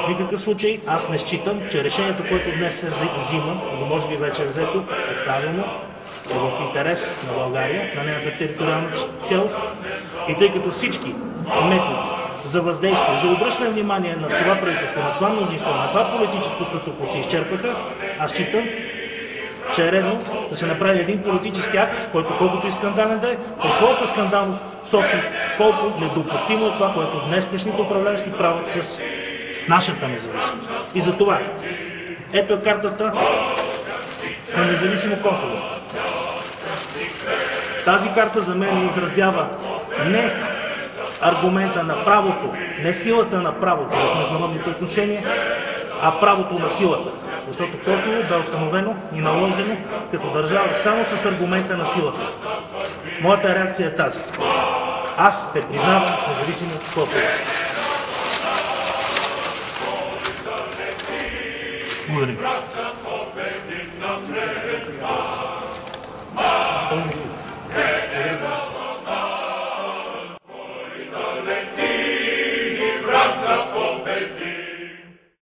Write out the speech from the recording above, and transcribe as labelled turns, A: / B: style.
A: В никакъв случай аз не считам, че решението, което днес се взима, но може би вече е взето, е правилно, е в интерес на България, на нейната териториална цялост. И тъй като всички методи за въздействие, за обръщане внимание на това правителство, на това мнозинство, на това политическо статукво се изчерпаха, аз считам, че е редно да се направи един политически акт, който колкото и скандален да е, по своята скандалност сочи колко недопустимо е това, което днешните управляващи правят с нашата независимост. И за това, ето е картата на независимо Косово. Тази карта за мен изразява не аргумента на правото, не силата на правото в международните отношения, а правото на силата. Защото Косово бе установено и наложено като държава само с аргумента на силата. Моята реакция е тази. Аз те признавам независимо Косово. Благодаря.